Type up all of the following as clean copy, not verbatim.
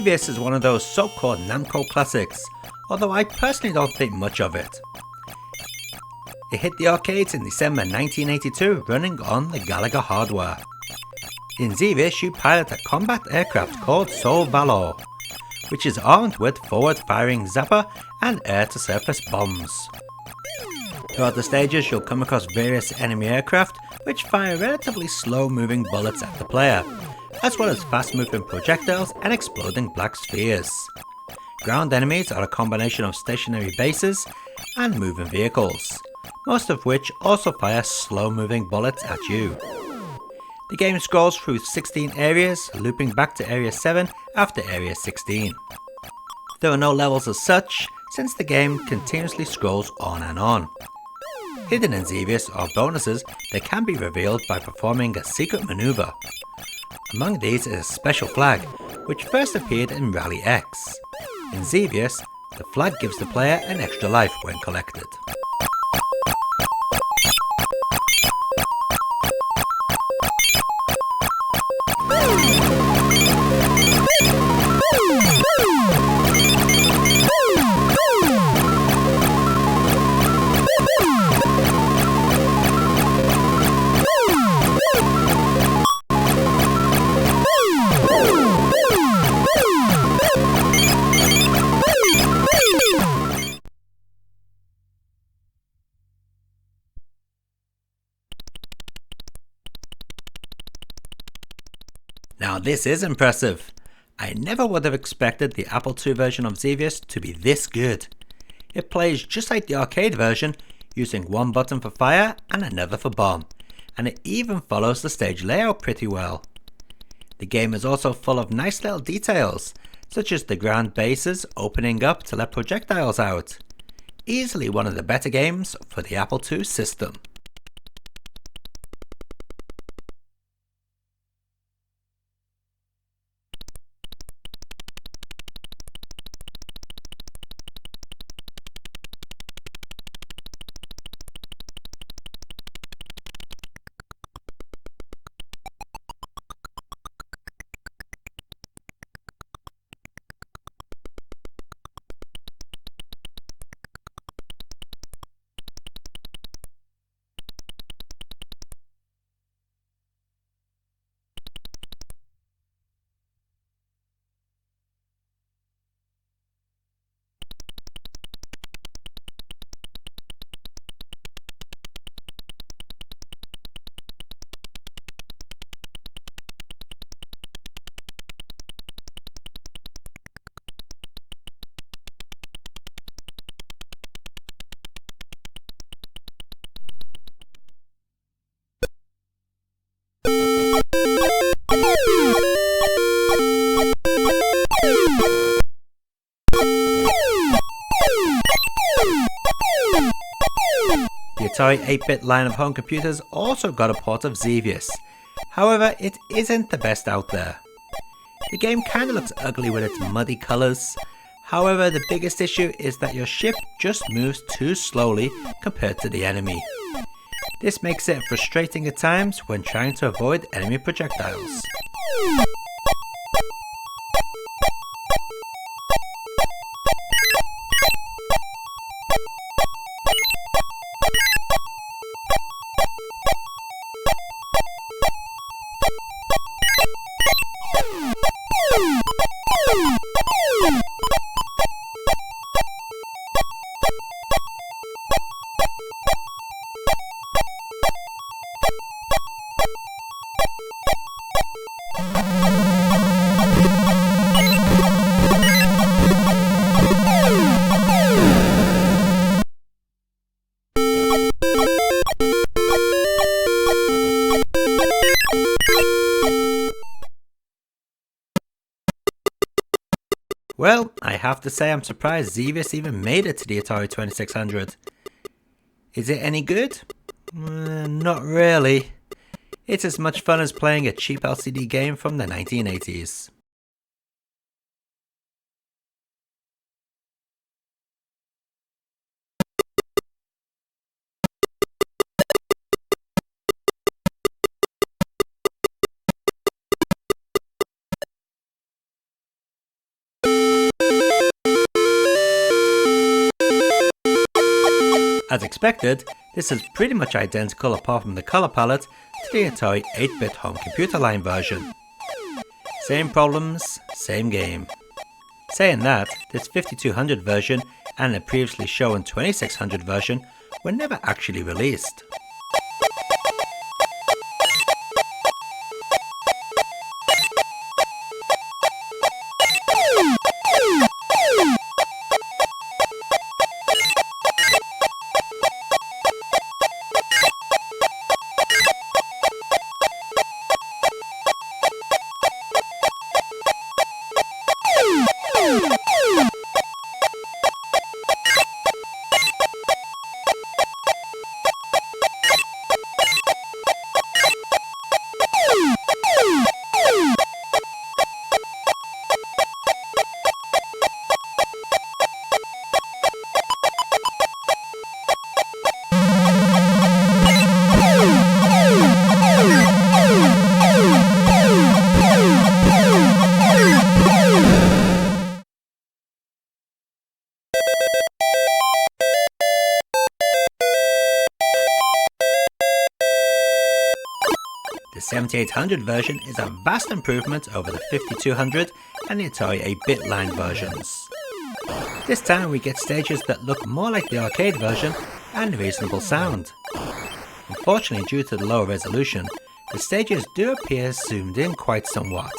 Xevious is one of those so-called Namco classics, although I personally don't think much of it. It hit the arcades in December 1982 running on the Gallagher hardware. In Xevious you pilot a combat aircraft called Sol Valor, which is armed with forward-firing zapper and air-to-surface bombs. Throughout the stages you'll come across various enemy aircraft which fire relatively slow-moving bullets at the player, as well as fast-moving projectiles and exploding black spheres. Ground enemies are a combination of stationary bases and moving vehicles, most of which also fire slow-moving bullets at you. The game scrolls through 16 areas, looping back to Area 7 after Area 16. There are no levels as such, since the game continuously scrolls on and on. Hidden in Xevious are bonuses that can be revealed by performing a secret maneuver. Among these is a special flag, which first appeared in Rally X. In Xevious, the flag gives the player an extra life when collected. Now this is impressive. I never would have expected the Apple II version of Xevious to be this good. It plays just like the arcade version, using one button for fire and another for bomb, and it even follows the stage layout pretty well. The game is also full of nice little details, such as the ground bases opening up to let projectiles out. Easily one of the better games for the Apple II system. The Atari 8-bit line of home computers also got a port of Xevious, however it isn't the best out there. The game kinda looks ugly with its muddy colours, however the biggest issue is that your ship just moves too slowly compared to the enemy. This makes it frustrating at times when trying to avoid enemy projectiles. Well, I have to say I'm surprised Xevious even made it to the Atari 2600. Is it any good? Not really. It's as much fun as playing a cheap LCD game from the 1980s. As expected, this is pretty much identical apart from the colour palette to the Atari 8-bit home computer line version. Same problems, same game. Saying that, this 5200 version and the previously shown 2600 version were never actually released. The 7800 version is a vast improvement over the 5200 and the Atari 8-bit line versions. This time we get stages that look more like the arcade version and reasonable sound. Unfortunately, due to the lower resolution, the stages do appear zoomed in quite somewhat,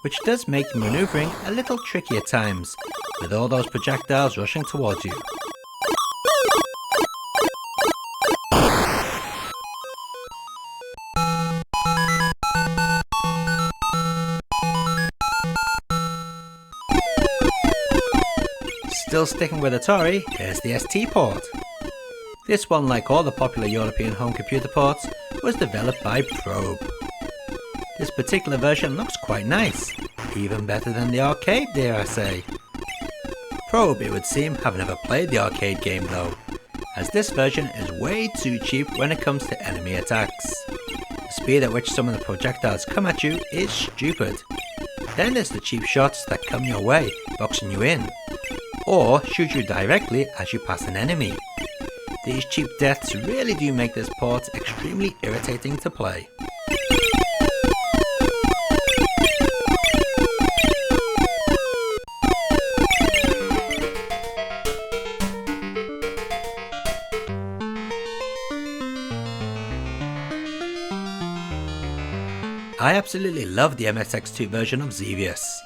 which does make the maneuvering a little tricky at times, with all those projectiles rushing towards you. Still sticking with Atari, here's the ST port. This one, like all the popular European home computer ports, was developed by Probe. This particular version looks quite nice, even better than the arcade, dare I say. Probe, it would seem, have never played the arcade game though, as this version is way too cheap when it comes to enemy attacks. The speed at which some of the projectiles come at you is stupid. Then there's the cheap shots that come your way, boxing you in, or shoot you directly as you pass an enemy. These cheap deaths really do make this port extremely irritating to play. I absolutely love the MSX2 version of Xevious.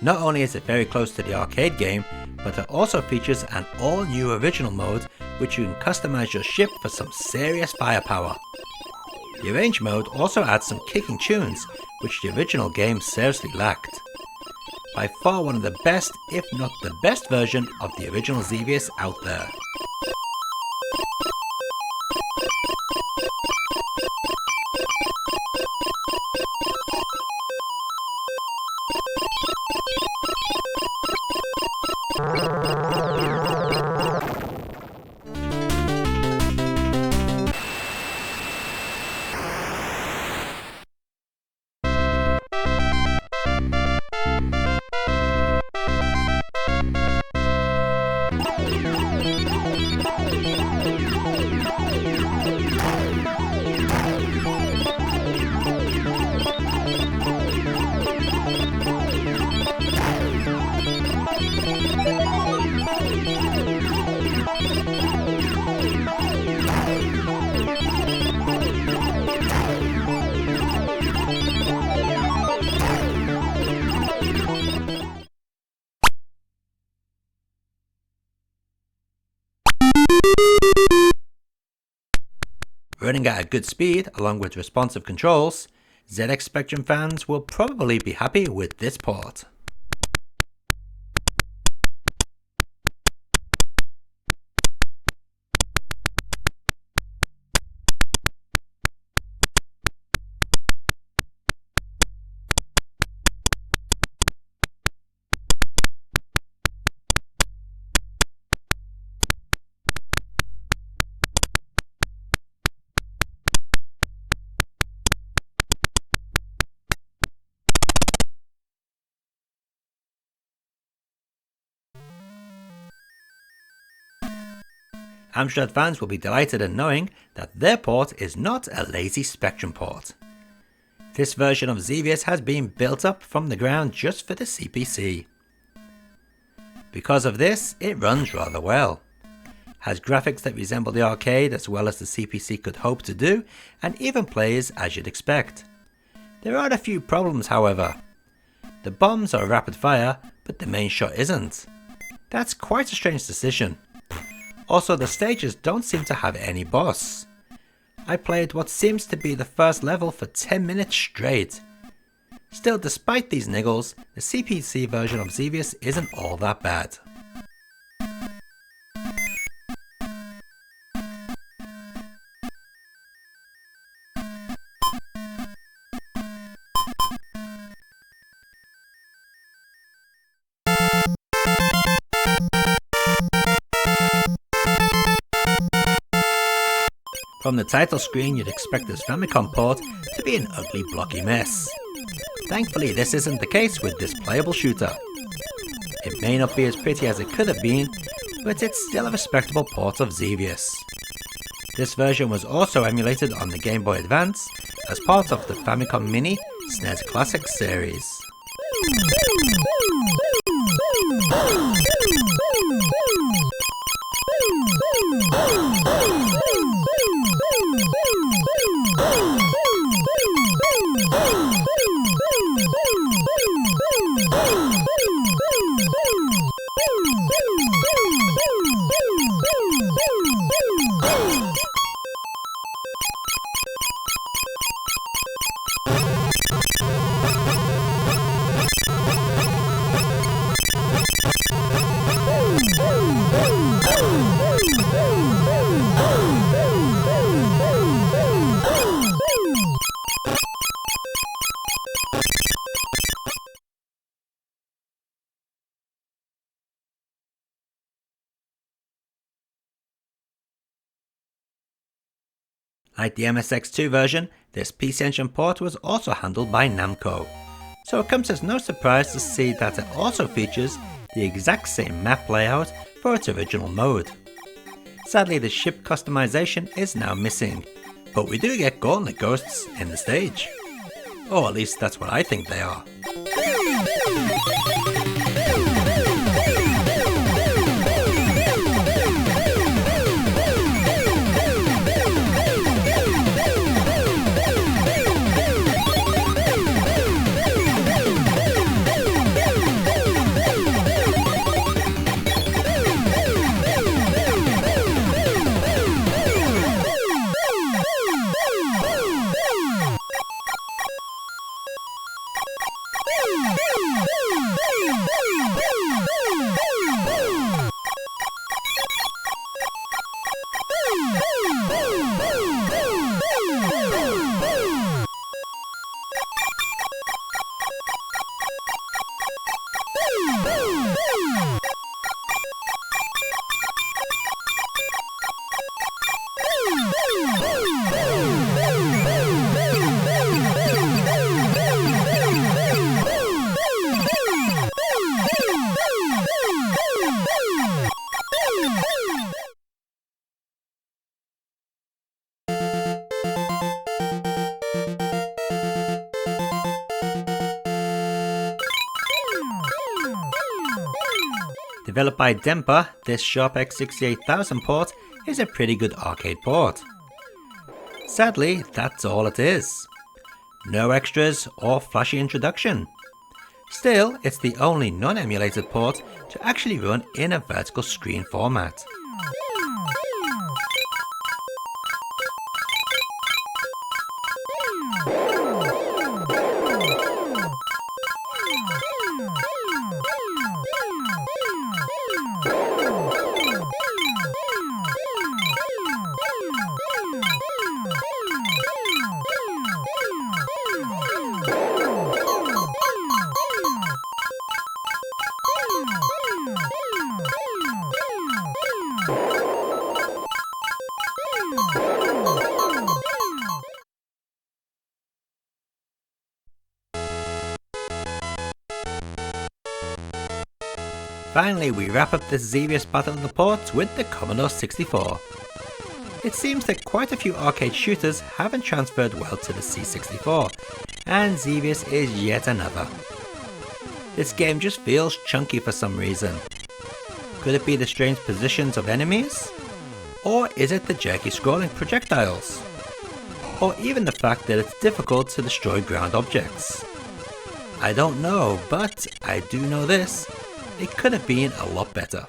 Not only is it very close to the arcade game, but it also features an all-new original mode which you can customize your ship for some serious firepower. The arrange mode also adds some kicking tunes which the original game seriously lacked. By far one of the best, if not the best version of the original Xevious out there. Running at a good speed along with responsive controls, ZX Spectrum fans will probably be happy with this port. Amstrad fans will be delighted in knowing that their port is not a lazy Spectrum port. This version of Xevious has been built up from the ground just for the CPC. Because of this, it runs rather well. Has graphics that resemble the arcade as well as the CPC could hope to do, and even plays as you'd expect. There are a few problems however. The bombs are rapid fire, but the main shot isn't. That's quite a strange decision. Also, the stages don't seem to have any boss. I played what seems to be the first level for 10 minutes straight. Still, despite these niggles, the CPC version of Xevious isn't all that bad. From the title screen, you'd expect this Famicom port to be an ugly blocky mess. Thankfully, this isn't the case with this playable shooter. It may not be as pretty as it could have been, but it's still a respectable port of Xevious. This version was also emulated on the Game Boy Advance as part of the Famicom Mini SNES Classics series. Like the MSX2 version, this PC Engine port was also handled by Namco, so it comes as no surprise to see that it also features the exact same map layout for its original mode. Sadly, the ship customization is now missing, but we do get gauntlet ghosts in the stage. Or at least that's what I think they are. Developed by Dempa, this SharpX 68000 port is a pretty good arcade port. Sadly, that's all it is. No extras or flashy introduction. Still, it's the only non-emulated port to actually run in a vertical screen format. Finally, we wrap up this Xevious battle of the ports with the Commodore 64. It seems that quite a few arcade shooters haven't transferred well to the C64, and Xevious is yet another. This game just feels chunky for some reason. Could it be the strange positions of enemies? Or is it the jerky scrolling projectiles? Or even the fact that it's difficult to destroy ground objects? I don't know, but I do know this: it could have been a lot better.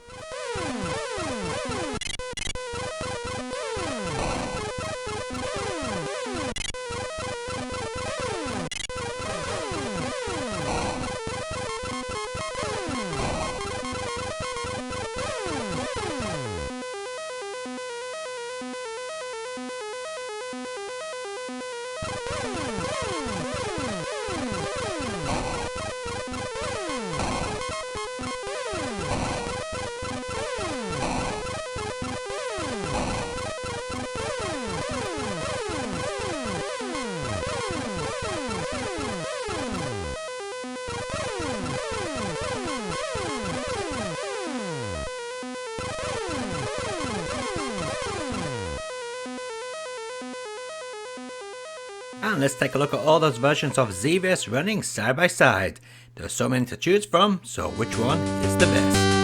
And let's take a look at all those versions of Xevious running side by side. There are so many to choose from, so which one is the best?